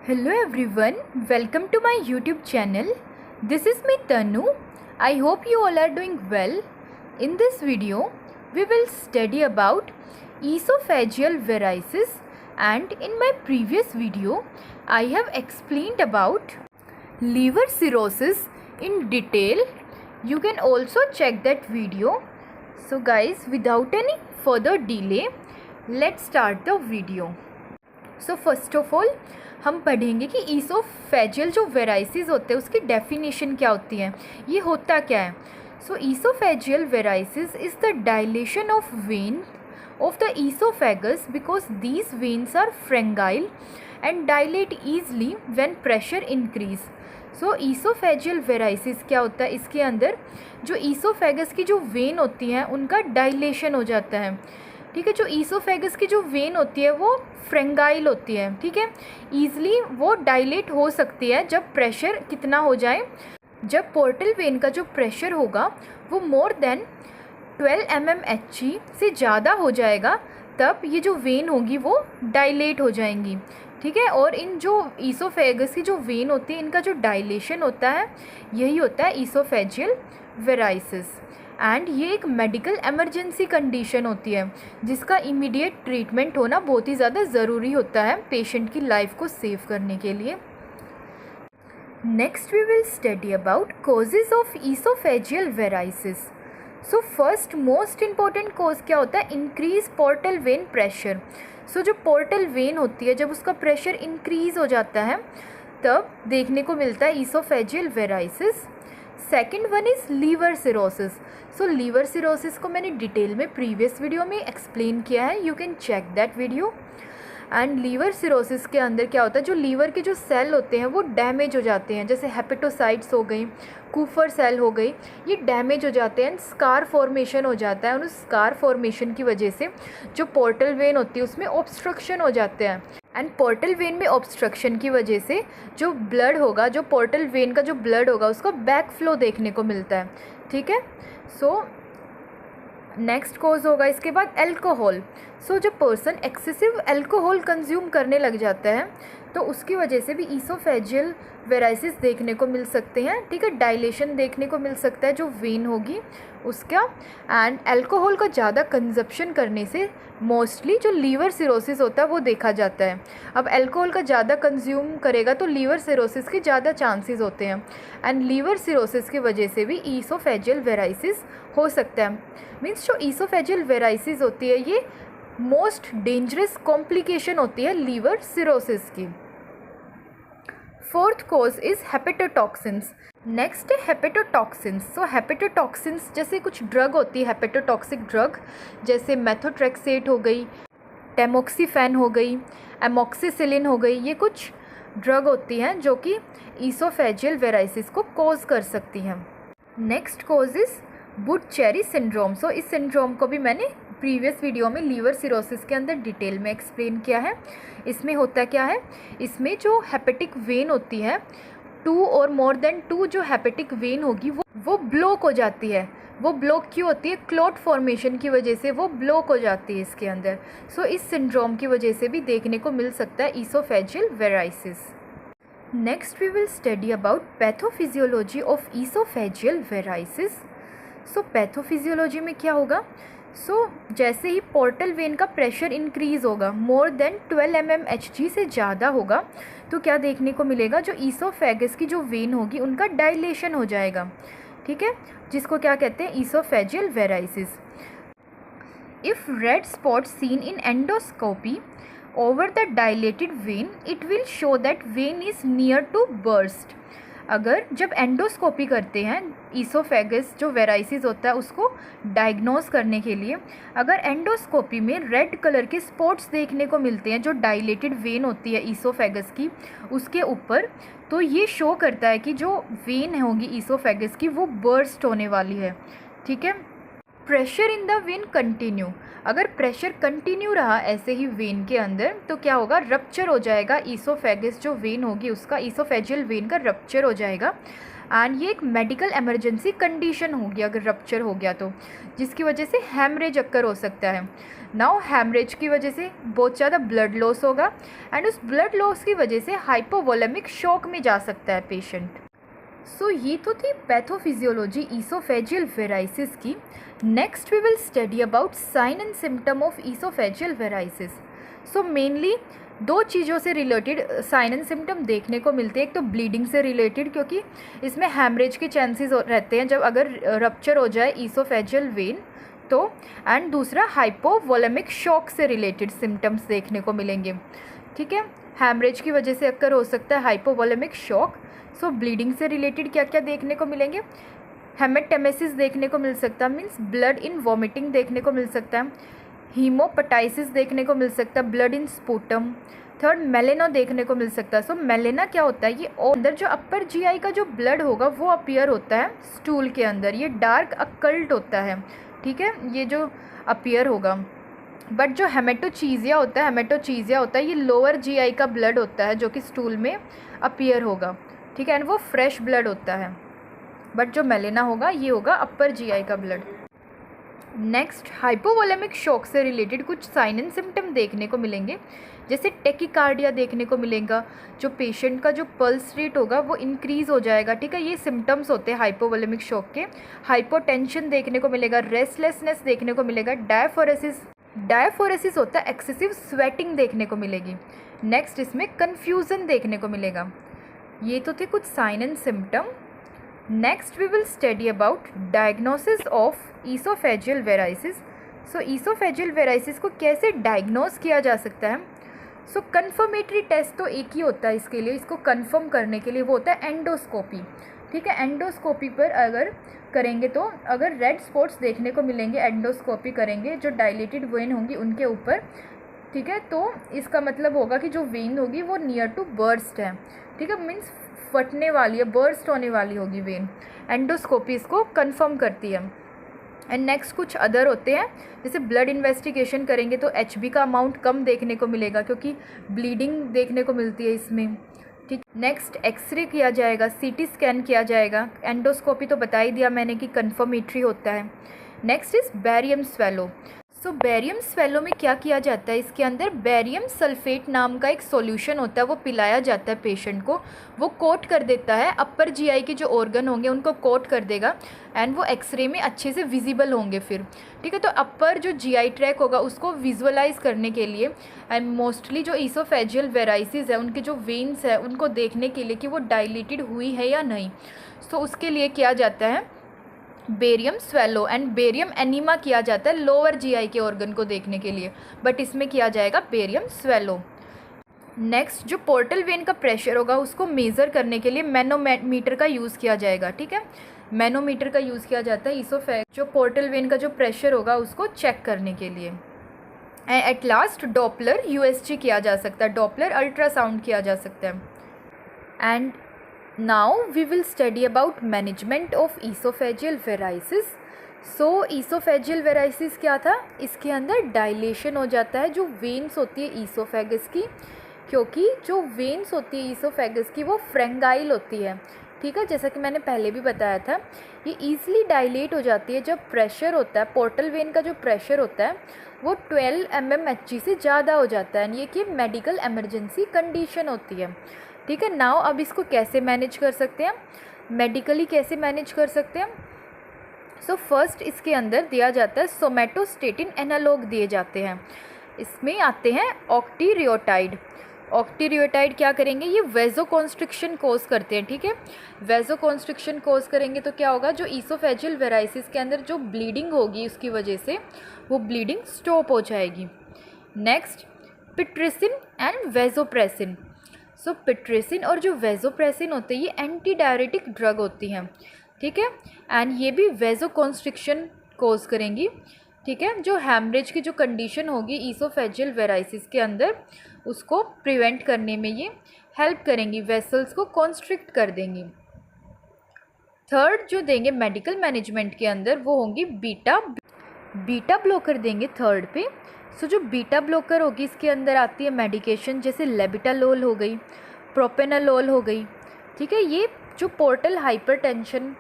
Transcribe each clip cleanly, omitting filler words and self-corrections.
Hello everyone, welcome to my YouTube channel. This is me Tanu. I hope you all are doing well. In this video, we will study about esophageal varices, and in my previous video, I have explained about liver cirrhosis in detail. You can also check that video. So guys, without any further delay, let's start the video. So first of all हम पढ़ेंगे कि oesophageal जो varices होते हैं उसकी definition क्या होती है, ये होता क्या है. So oesophageal varices is the dilation of vein of the oesophagus because these veins are fragile and dilate easily when pressure increase. So oesophageal varices क्या होता है, इसके अंदर जो ईसोफेगस की जो वेन होती हैं उनका डायलेशन हो जाता है. ठीक है, जो ईसोफेगस की जो वेन होती है वो फ्रेंगाइल होती है. ठीक है, ईजली वो डायलेट हो सकती है जब प्रेशर कितना हो जाए, जब पोर्टल वेन का जो प्रेशर होगा वो मोर देन 12 mmHg से ज़्यादा हो जाएगा, तब ये जो वेन होगी वो डायलेट हो जाएंगी. ठीक है, और इन जो ईसोफेगस की जो वेन होती है इनका जो डायलेशन होता है यही होता है ईसोफेजियल वेराइसिस. एंड ये एक मेडिकल एमरजेंसी कंडीशन होती है जिसका इमीडिएट ट्रीटमेंट होना बहुत ही ज़्यादा ज़रूरी होता है पेशेंट की लाइफ को सेव करने के लिए. Next we will study about causes of esophageal varices. So first most important cause क्या होता है, increase portal vein pressure. So जो पोर्टल वेन होती है जब उसका प्रेशर इंक्रीज़ हो जाता है तब देखने को मिलता है oesophageal varices. Second one is liver cirrhosis. So liver cirrhosis को मैंने डिटेल में प्रीवियस वीडियो में एक्सप्लेन किया है, you can check that video. And liver cirrhosis के अंदर क्या होता है, जो लीवर के जो सेल होते हैं वो डैमेज हो जाते हैं, जैसे हेपेटोसाइट्स हो गई, कूफर सेल हो गई, ये डैमेज हो जाते हैं. स्कार फॉर्मेशन हो जाता है और उस स्कार फॉर्मेशन की वजह से जो पोर्टल वेन होती है उसमें ऑब्स्ट्रक्शन हो जाते हैं. एंड पोर्टल वेन में ऑब्स्ट्रक्शन की वजह से जो ब्लड होगा, जो पोर्टल वेन का जो ब्लड होगा उसका बैक फ्लो देखने को मिलता है. ठीक है, सो नेक्स्ट कॉज होगा इसके बाद अल्कोहल. सो जब पर्सन एक्सेसिव अल्कोहल कंज्यूम करने लग जाता है तो उसकी वजह से भी ईसोफेजियल वेराइसिस देखने को मिल सकते हैं. ठीक है, डायलेशन देखने को मिल सकता है जो वेन होगी उसका. एंड अल्कोहल का ज़्यादा कंजप्शन करने से मोस्टली जो लीवर सिरोसिस होता है वो देखा जाता है. अब अल्कोहल का ज़्यादा कंज्यूम करेगा तो लीवर सिरोसिस के ज़्यादा चांसेस होते हैं. एंड लीवर सिरोसिस की वजह से भी ईसोफेजियल वेराइसिस हो सकता है. मीन्स जो ईसोफेजियल वेराइसिस होती है ये मोस्ट डेंजरस कॉम्प्लिकेशन होती है लीवर सिरोसिस की. Fourth cause is hepatotoxins. Next है हेपेटोटॉक्सिन्स. सो हेपेटोटॉक्सिन्स जैसे कुछ ड्रग होती है, हेपेटोटॉक्सिक ड्रग जैसे मेथोट्रेक्सेट हो गई, टेमोक्सीफेन हो गई, एमोक्सिसिलिन हो गई, ये कुछ ड्रग होती हैं जो कि ईसोफेजियल वेराइसिस को कॉज कर सकती हैं. Next cause is Budd Chiari syndrome. So इस सिंड्रोम को भी मैंने प्रीवियस वीडियो में लीवर सिरोसिस के अंदर डिटेल में एक्सप्लेन किया है. इसमें होता क्या है, इसमें जो हेपेटिक वेन होती है 2 और मोर देन 2 जो हेपेटिक वेन होगी वो ब्लॉक हो जाती है. वो ब्लॉक क्यों होती है, क्लॉट फॉर्मेशन की वजह से वो ब्लॉक हो जाती है इसके अंदर. सो इस सिंड्रोम की वजह से भी देखने को मिल सकता है oesophageal varices. Next we will study about pathophysiology of esophageal varices. So pathophysiology में क्या होगा, जैसे ही पोर्टल वेन का प्रेशर इंक्रीज़ होगा, मोर देन 12 mmHg से ज़्यादा होगा, तो क्या देखने को मिलेगा, जो ईसोफेगस की जो वेन होगी उनका डायलेशन हो जाएगा. ठीक है, जिसको क्या कहते हैं, esophageal varices. If red spot seen in endoscopy over the dilated vein it will show that vein is near to burst. अगर जब एंडोस्कोपी करते हैं ईसोफेगस जो वेराइसिस होता है उसको डायग्नोज करने के लिए, अगर एंडोस्कोपी में रेड कलर के स्पॉट्स देखने को मिलते हैं जो डायलेटेड वेन होती है ईसोफेगस की उसके ऊपर, तो ये शो करता है कि जो वेन होगी ईसोफेगस की वो बर्स्ट होने वाली है. ठीक है, pressure in the when continue, अगर प्रेशर कंटिन्यू रहा ऐसे ही वेन के अंदर तो क्या होगा, रप्चर हो जाएगा ईसोफेगस जो वेन होगी उसका, ईसोफेजियल वेन का रप्चर हो जाएगा। एंड ये एक मेडिकल इमरजेंसी कंडीशन होगी अगर रप्चर हो गया तो, जिसकी वजह से हैमरेज अक्कर हो सकता है। नाउ हैमरेज की वजह से बहुत ज़्यादा ब्लड लॉस होगा एंड उस ब्लड लॉस की वजह से हाइपोवोलेमिक शॉक में जा सकता है पेशेंट। सो ये तो थी पैथोफिजियोलॉजी ईसोफेजियल वेराइसिस की। Next we will study about sign and symptom of esophageal varices. So mainly दो चीज़ों से रिलेटेड साइन एंड सिम्टम देखने को मिलते हैं। एक तो ब्लीडिंग से रिलेटेड, क्योंकि इसमें हैमरेज के चांसेस रहते हैं जब अगर रप्चर हो जाए ईसोफेजियल वेन तो, एंड दूसरा हाइपोवोलेमिक शॉक से रिलेटेड सिम्टम्स देखने को मिलेंगे। ठीक है, हैमरेज की वजह से अक्कर हो सकता है हाइपोवोलेमिक शॉक। सो ब्लीडिंग से रिलेटेड क्या क्या देखने को मिलेंगे, हेमेटेमेसिस देखने को मिल सकता है, मीन्स ब्लड इन वॉमिटिंग देखने को मिल सकता है, हीमोपटाइसिस देखने को मिल सकता है, blood in sputum. Third, melena देखने को मिल सकता है। सो मेलेना क्या होता है, ये अंदर जो अपर जीआई का जो ब्लड होगा वो अपीयर होता है स्टूल के अंदर, ये डार्क अकल्ट होता है। ठीक है, ये जो अपीयर होगा। बट जो हेमेटोचीजिया होता है ये लोअर जीआई का ब्लड होता है जो कि स्टूल में अपीयर होगा। ठीक है, एंड वो फ्रेश ब्लड होता है। बट जो मेलेना होगा ये होगा अपर जीआई का ब्लड। नेक्स्ट, हाइपोवोलेमिक शॉक से रिलेटेड कुछ साइन एंड सिम्टम देखने को मिलेंगे, जैसे टेकिकार्डिया देखने को मिलेगा, जो पेशेंट का जो पल्स रेट होगा वो इंक्रीज़ हो जाएगा। ठीक है, ये सिम्टम्स होते हैं हाइपोवोलेमिक शॉक के। हाइपोटेंशन देखने को मिलेगा, रेस्टलेसनेस देखने को मिलेगा, डायफोरेसिस होता है एक्सेसिव स्वेटिंग देखने को मिलेगी। नेक्स्ट, इसमें कन्फ्यूज़न देखने को मिलेगा। ये तो थे कुछ sign and symptom. Next we will study about diagnosis of esophageal varices. So oesophageal varices को कैसे डायग्नोस किया जा सकता है। सो कन्फर्मेटरी टेस्ट तो एक ही होता है इसके लिए, इसको कन्फर्म करने के लिए, वो होता है एंडोस्कोपी। ठीक है, एंडोस्कोपी पर अगर करेंगे तो अगर रेड स्पॉट्स देखने को मिलेंगे, एंडोस्कोपी करेंगे जो डायलेटेड वेन होंगी उनके ऊपर, ठीक है, तो इसका मतलब होगा कि जो वेन होगी वो नियर टू बर्स्ट है। ठीक है, मीन्स फटने वाली है, बर्स्ट होने वाली होगी वेन। एंडोस्कोपी इसको कंफर्म करती है। एंड नेक्स्ट कुछ अदर होते हैं, जैसे ब्लड इन्वेस्टिगेशन करेंगे तो एचबी का अमाउंट कम देखने को मिलेगा क्योंकि ब्लीडिंग देखने को मिलती है इसमें। ठीक, नेक्स्ट एक्सरे किया जाएगा, सीटी स्कैन किया जाएगा। एंडोस्कोपी तो बता ही दिया मैंने कि कंफर्मेटरी होता है। Next is barium swallow. So barium swallow में क्या किया जाता है, इसके अंदर बैरियम सल्फेट नाम का एक सॉल्यूशन होता है, वो पिलाया जाता है पेशेंट को। वो कोट कर देता है अपर जीआई के जो ऑर्गन होंगे उनको कोट कर देगा एंड वो एक्सरे में अच्छे से विजिबल होंगे फिर। ठीक है, तो अपर जो जीआई ट्रैक होगा उसको विजुअलाइज करने के लिए एंड मोस्टली जो ईसोफेजियल वेराइसिस है उनके जो वेन्स है उनको देखने के लिए कि वो डायलेटेड हुई है या नहीं, तो उसके लिए किया जाता है barium swallow. And barium enema किया जाता है लोअर जीआई के ऑर्गन को देखने के लिए, बट इसमें किया जाएगा बेरियम स्वेलो। नेक्स्ट, जो पोर्टल वेन का प्रेशर होगा उसको मेज़र करने के लिए मैनोमीटर का यूज़ किया जाएगा। ठीक है, मैनोमीटर का यूज़ किया जाता है ईसोफेग जो पोर्टल वेन का जो प्रेशर होगा उसको चेक करने के लिए। एट लास्ट, डॉपलर यूएसजी किया जा सकता है, डॉपलर अल्ट्रासाउंड किया जा सकता है। And now we will study about management of esophageal varices. So esophageal varices क्या था, इसके अंदर डायलेशन हो जाता है जो वेन्स होती है ईसोफेगस की, क्योंकि जो वेन्स होती है ईसोफेगस की वो फ्रेंगाइल होती है। ठीक है, जैसा कि मैंने पहले भी बताया था, ये ईजिली डायलेट हो जाती है जब प्रेशर होता है, पोर्टल वेन का जो प्रेशर होता है वो 12 mmHg से ज़्यादा हो जाता है। ये कि मेडिकल एमरजेंसी कंडीशन होती है। ठीक है, नाउ अब इसको कैसे मैनेज कर सकते हैं, मेडिकली कैसे मैनेज कर सकते हैं। सो फर्स्ट इसके अंदर दिया जाता है सोमेटोस्टेटिन एनालॉग दिए जाते हैं। इसमें आते हैं ऑक्टीरियोटाइड। ऑक्टीरियोटाइड क्या करेंगे, ये वेजोकॉन्स्ट्रिक्शन कोज करते हैं। ठीक है, वेजोकॉन्स्ट्रिक्शन कोज करेंगे तो क्या होगा, जो ईसोफेजियल वेराइसिस के अंदर जो ब्लीडिंग होगी उसकी वजह से वो ब्लीडिंग स्टॉप हो जाएगी। Next, pitressin and vasopressin. So pitressin और जो वेजोप्रेसिन होते हैं ये एंटी डायरेटिक ड्रग होती हैं। ठीक है, एंड ये भी वेजोकॉन्स्ट्रिक्शन कोज करेंगी। ठीक है, जो हैमरेज की जो कंडीशन होगी ईसोफेजियल वेराइसिस के अंदर उसको प्रिवेंट करने में ये हेल्प करेंगी, वेसल्स को कॉन्स्ट्रिक्ट कर देंगी। थर्ड जो देंगे मेडिकल मैनेजमेंट के अंदर वो होंगी बीटा बीटा ब्लॉकर देंगे थर्ड पे। सो जो बीटा ब्लॉकर होगी इसके अंदर आती है मेडिकेशन, जैसे लेबिटालोल हो गई, प्रोपेनालोल हो गई, ठीक है। ये जो पोर्टल हाइपरटेंशन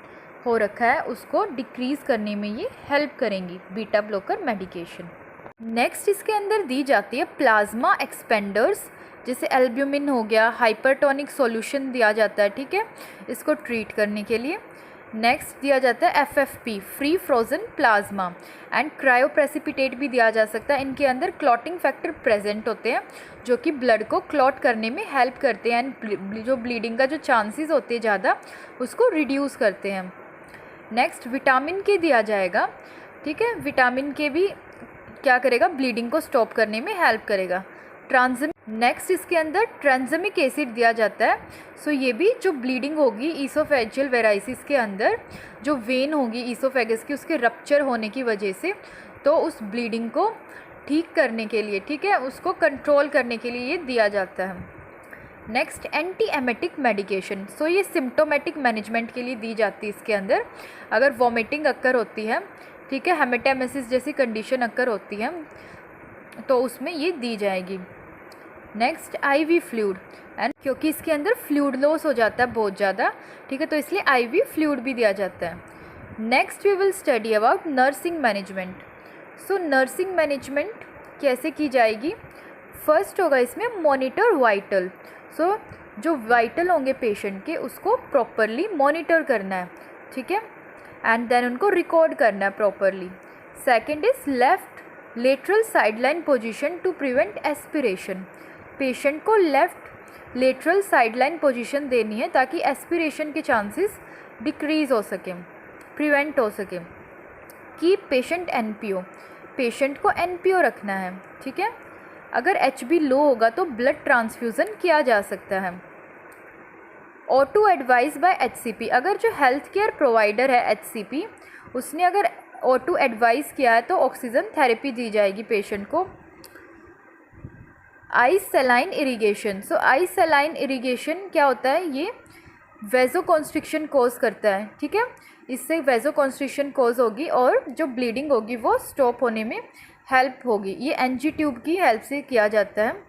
हो रखा है उसको डिक्रीज़ करने में ये हेल्प करेंगी बीटा ब्लॉकर मेडिकेशन। नेक्स्ट इसके अंदर दी जाती है प्लाज्मा एक्सपेंडर्स, जैसे एल्ब्यूमिन हो गया, हाइपरटोनिक सॉल्यूशन दिया जाता है, ठीक है, इसको ट्रीट करने के लिए। नेक्स्ट दिया जाता है FFP, free frozen plasma, and cryoprecipitate भी दिया जा सकता है। इनके अंदर क्लॉटिंग फैक्टर प्रेजेंट होते हैं जो कि ब्लड को क्लॉट करने में हेल्प करते हैं एंड जो ब्लीडिंग का जो चांसेस होते हैं ज़्यादा उसको रिड्यूस करते हैं। नेक्स्ट विटामिन के दिया जाएगा, ठीक है। विटामिन के भी क्या करेगा, ब्लीडिंग को स्टॉप करने में हेल्प करेगा। नेक्स्ट इसके अंदर ट्रांसमिक एसिड दिया जाता है। सो ये भी जो ब्लीडिंग होगी ईसोफेजियल वेराइसिस के अंदर, जो वेन होगी ईसोफेगस की उसके रप्चर होने की वजह से, तो उस ब्लीडिंग को ठीक करने के लिए, ठीक है, उसको कंट्रोल करने के लिए ये दिया जाता है। Next anti emetic medication. So ये सिम्टोमेटिक मैनेजमेंट के लिए दी जाती है इसके अंदर। अगर वॉमिटिंग अक्कर होती है, ठीक है, हेमेटेमेसिस जैसी कंडीशन अक्कर होती है तो उसमें ये दी जाएगी। नेक्स्ट IV फ्लूइड, एंड क्योंकि इसके अंदर फ्लूइड लॉस हो जाता है बहुत ज़्यादा, ठीक है, तो इसलिए IV फ्लूइड भी दिया जाता है। Next we will study about nursing management. So nursing management कैसे की जाएगी, फर्स्ट होगा इसमें मॉनिटर वाइटल। सो जो वाइटल होंगे पेशेंट के उसको प्रॉपरली मॉनिटर करना है, ठीक है, एंड देन उनको रिकॉर्ड करना है properly. Second is left lateral sideline position to prevent aspiration. Patient को लेफ़्ट लेटरल साइडलाइन पोजीशन देनी है ताकि एस्पिरेशन के चांसेस डिक्रीज़ हो सकें, प्रिवेंट हो सकें। कीप पेशेंट NPO, पेशेंट को NPO रखना है, ठीक है। अगर HB लो होगा तो ब्लड ट्रांसफ्यूज़न किया जा सकता है। ऑटो एडवाइस बाय HCP, अगर जो हेल्थ केयर प्रोवाइडर है HCP उसने अगर ऑटो एडवाइस किया है तो ऑक्सीजन थेरेपी दी जाएगी पेशेंट को। आई सलाइन इरिगेशन। सो आई सलाइन इरिगेशन क्या होता है, ये वेजोकॉन्स्ट्रिक्शन कॉज करता है, ठीक है, इससे वेजोकॉन्स्ट्रिक्शन कॉज होगी और जो ब्लीडिंग होगी वो स्टॉप होने में हेल्प होगी। ये NG ट्यूब की हेल्प से किया जाता है।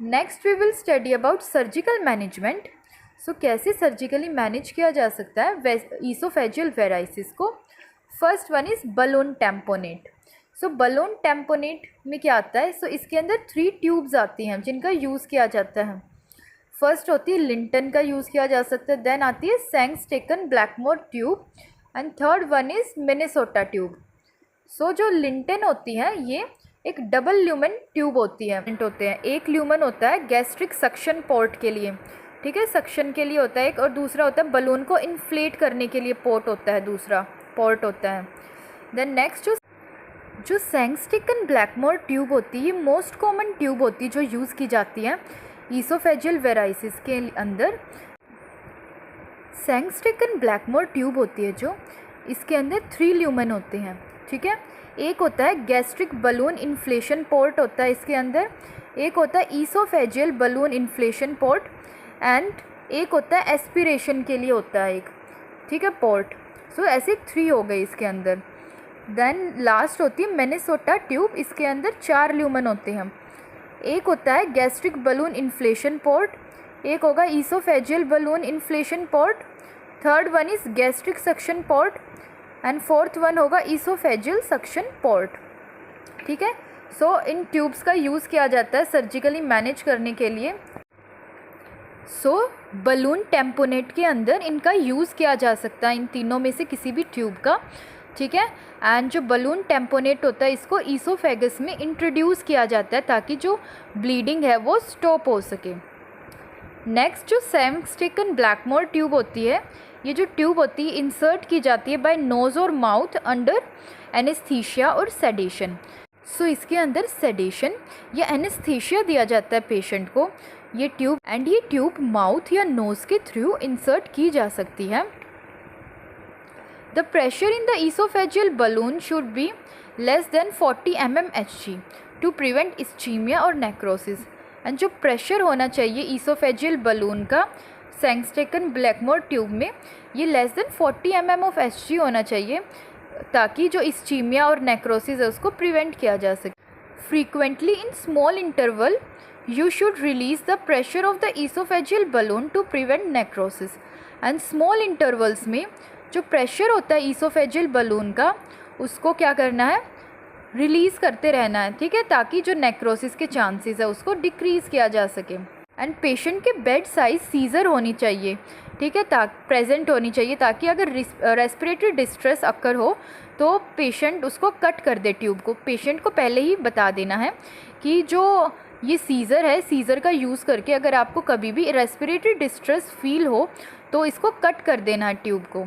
Next we will study about surgical management. So कैसे सर्जिकली मैनेज किया जा सकता है ईसोफेजियल वेराइसिस को। First one is balloon tamponade. So balloon tamponade में क्या आता है, सो इसके अंदर 3 ट्यूब्स आती हैं जिनका यूज़ किया जाता है। फर्स्ट होती है लिंटन का यूज़ किया जा सकता है, देन आती है Sengstaken Blakemore tube, and third one is Minnesota tube. So जो लिंटन होती है ये एक डबल ल्यूमन ट्यूब होती है, होते हैं। एक ल्यूमन होता है गैस्ट्रिक सक्शन पोर्ट के लिए, ठीक है, सक्शन के लिए होता है एक, और दूसरा होता है बलून को इन्फ्लेट करने के लिए पोर्ट होता है, दूसरा पोर्ट होता है। देन नेक्स्ट जो सैंग्स्टेकन ब्लैकमोर ट्यूब होती है, ये मोस्ट कॉमन ट्यूब होती है जो यूज़ की जाती है ईसोफेजियल वेराइसिस के अंदर। सैंग्स्टेकन ब्लैकमोर ट्यूब होती है जो, इसके अंदर 3 ल्यूमन होते हैं, ठीक है। एक होता है गैस्ट्रिक बलून इन्फ्लेशन पोर्ट होता है इसके अंदर, एक होता है oesophageal balloon inflation port, and एक होता है एस्पिरेशन के लिए होता है एक, ठीक है, पोर्ट। सो ऐसे 3 हो गए इसके अंदर। देन लास्ट होती है मिनेसोटा ट्यूब, इसके अंदर 4 ल्यूमन होते हैं। एक होता है गैस्ट्रिक बलून इन्फ्लेशन पोर्ट, एक होगा oesophageal balloon inflation port, third one is gastric suction port, and fourth one होगा ईसोफेजियल सक्शन पोर्ट, ठीक है। सो इन ट्यूब्स का यूज़ किया जाता है सर्जिकली मैनेज करने के लिए। सो बलून टैम्पोनेट के अंदर इनका यूज़ किया जा सकता है, इन तीनों में से किसी भी ट्यूब का, ठीक है। एंड जो बलून टैम्पोनेट होता है इसको ईसोफेगस में इंट्रोड्यूस किया जाता है ताकि जो ब्लीडिंग है वो स्टॉप हो सके। नेक्स्ट जो सैंग्स्टेकन ब्लैकमोर ट्यूब होती है, ये जो ट्यूब होती है इंसर्ट की जाती है बाय नोज़ और माउथ अंडर एनेस्थीसिया और सेडेशन। सो इसके अंदर सेडेशन या एनेस्थीसिया दिया जाता है पेशेंट को, ये ट्यूब माउथ या नोज़ के थ्रू इंसर्ट की जा सकती है। The pressure in the esophageal balloon should be less than 40 mm Hg to prevent ischemia और necrosis। एंड जो प्रेशर होना चाहिए ईसोफेजियल बलून का सैंग्स्टेकन ब्लैकमोर ट्यूब में, ये less than 40 mm of Hg होना चाहिए ताकि जो इस्चीमिया और नेक्रोसिस है उसको प्रिवेंट किया जा सके। Frequently in small interval you should release the pressure of the esophageal balloon to prevent necrosis। And small intervals में जो प्रेशर होता है ईसोफेजियल बलून का उसको क्या करना है, रिलीज़ करते रहना है, ठीक है, ताकि जो नेक्रोसिस के चांसेस है उसको डिक्रीज़ किया जा सके। एंड पेशेंट के बेड साइज सीजर होनी चाहिए, ठीक है, प्रेजेंट होनी चाहिए, ताकि अगर रेस्पिरेटरी डिस्ट्रेस अक्कर हो तो पेशेंट उसको कट कर दे ट्यूब को। पेशेंट को पहले ही बता देना है कि जो ये सीज़र है, सीज़र का यूज़ करके अगर आपको कभी भी रेस्पिरेटरी डिस्ट्रेस फील हो तो इसको कट कर देना है ट्यूब को।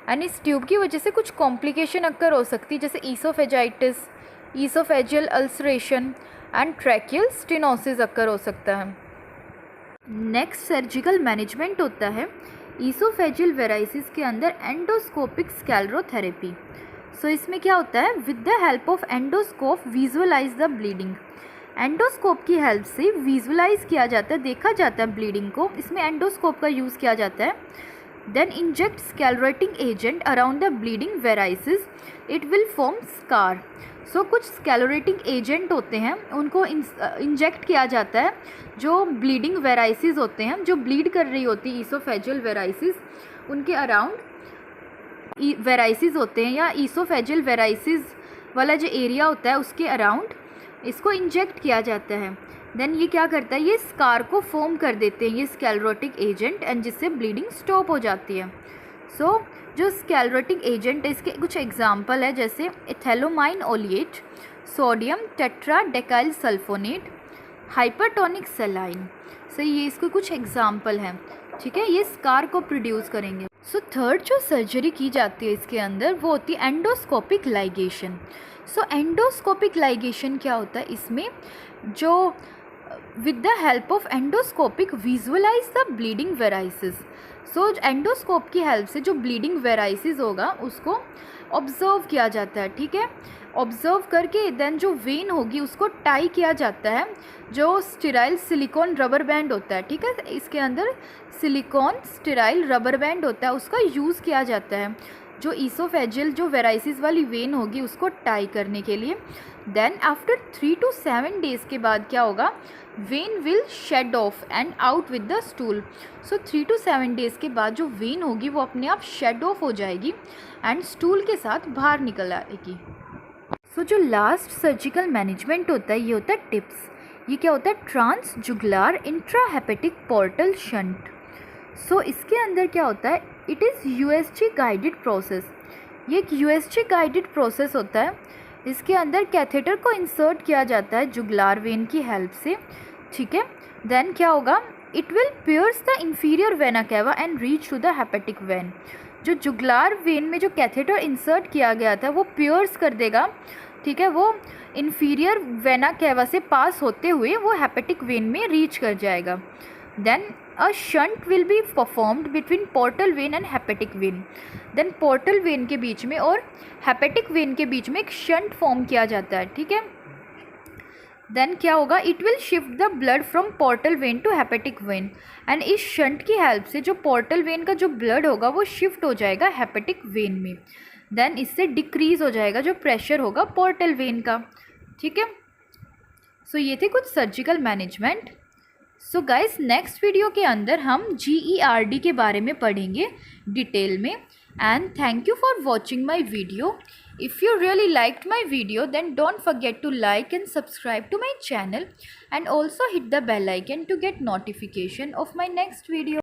एंड इस ट्यूब की वजह से कुछ कॉम्प्लिकेशन अक्कर हो सकती है, जैसे oesophagitis, oesophageal ulceration and tracheal stenosis occur हो सकता है। नेक्स्ट सर्जिकल मैनेजमेंट होता है ईसोफेजियल वेराइसिस के अंदर एंडोस्कोपिक स्कैलरोथेरेपी। सो इसमें क्या होता है, with the help of endoscope visualise the bleeding. Endoscope की हेल्प से विजुअलाइज किया जाता है, देखा जाता है ब्लीडिंग को, इसमें एंडोस्कोप का यूज़ किया जाता है। Then inject sclerosing agent around the bleeding varices, it will form scar. So कुछ स्कैलरेटिंग एजेंट होते हैं उनको इंजेक्ट किया जाता है, जो ब्लीडिंग वेराइसिस होते हैं, जो ब्लीड कर रही होती है ईसोफेजियल वेराइसिस, उनके अराउंड वेराइसिस होते हैं, या ईसोफेजियल वेराइसिस वाला जो एरिया होता है उसके अराउंड इसको इंजेक्ट किया जाता है। देन ये क्या करता है, ये स्कार को फॉर्म कर देते हैं ये स्कैलरोटिक एजेंट, एंड जिससे ब्लीडिंग स्टॉप हो जाती है। सो जो स्कैलरोटिक एजेंट है इसके कुछ एग्जांपल है, जैसे एथेलोमाइन ओलिएट, सोडियम टेट्राडेकाइल सल्फोनेट, हाइपरटोनिक सेलाइन। सो ये इसके कुछ एग्जांपल हैं, ठीक है, ये स्कार को प्रोड्यूस करेंगे। सो थर्ड जो सर्जरी की जाती है इसके अंदर वो होती है endoscopic ligation. So endoscopic ligation क्या होता है, इसमें जो with the help of endoscopic visualise the bleeding varices. So endoscope की हेल्प से जो ब्लीडिंग वेराइसिस होगा उसको ऑब्जर्व किया जाता है, ठीक है, ऑब्जर्व करके देन जो वेन होगी उसको टाई किया जाता है, जो स्टेराइल सिलिकॉन रबर बैंड होता है, ठीक है, इसके अंदर सिलिकॉन स्टेराइल रबर बैंड होता है, उसका यूज़ किया जाता है जो ईसोफेजियल जो वेराइसिस वाली वेन होगी उसको टाई करने के लिए। देन आफ्टर 3 to 7 डेज़ के बाद क्या होगा, vein will shed off and out with the stool. So 3 to 7 days के बाद जो वेन होगी वो अपने आप शेड ऑफ हो जाएगी एंड स्टूल के साथ बाहर निकल आएगी। सो जो लास्ट सर्जिकल मैनेजमेंट होता है ये होता है टिप्स। ये क्या होता है, ट्रांस जुगुलार इंट्राहेपेटिक पोर्टल शंट। सो इसके अंदर क्या होता है, it is USG guided process. ये एक यूएसजी गाइडेड प्रोसेस होता है, इसके अंदर कैथेटर को इंसर्ट किया जाता है जुगुलार वेन की हेल्प से, ठीक है। देन क्या होगा, it will pierce the inferior vena cava and reach to the hepatic vein. जो जुगुलार वेन में जो कैथेटर इंसर्ट किया गया था वो पियर्स कर देगा, ठीक है, वो इंफीरियर वेना कैवा से पास होते हुए वो हेपेटिक वेन में रीच कर जाएगा। Then a shunt will be performed between portal vein and hepatic vein. Then portal vein के बीच में और हेपेटिक वेन के बीच में एक शंट फॉर्म किया जाता है, ठीक है। देन क्या होगा, it will shift the blood from portal vein to hepatic vein, and इस शंट की हेल्प से जो पोर्टल वेन का जो ब्लड होगा वो शिफ्ट हो जाएगा हेपेटिक वेन में। देन इससे डिक्रीज़ हो जाएगा जो प्रेशर होगा पोर्टल वेन का, ठीक है। सो ये थे कुछ surgical management. So guys next video के अंदर हम GERD के बारे में पढ़ेंगे डिटेल में। And thank you for watching my video. If you really liked my video, then don't forget to like and subscribe to my channel and also hit the bell icon to get notification of my next video.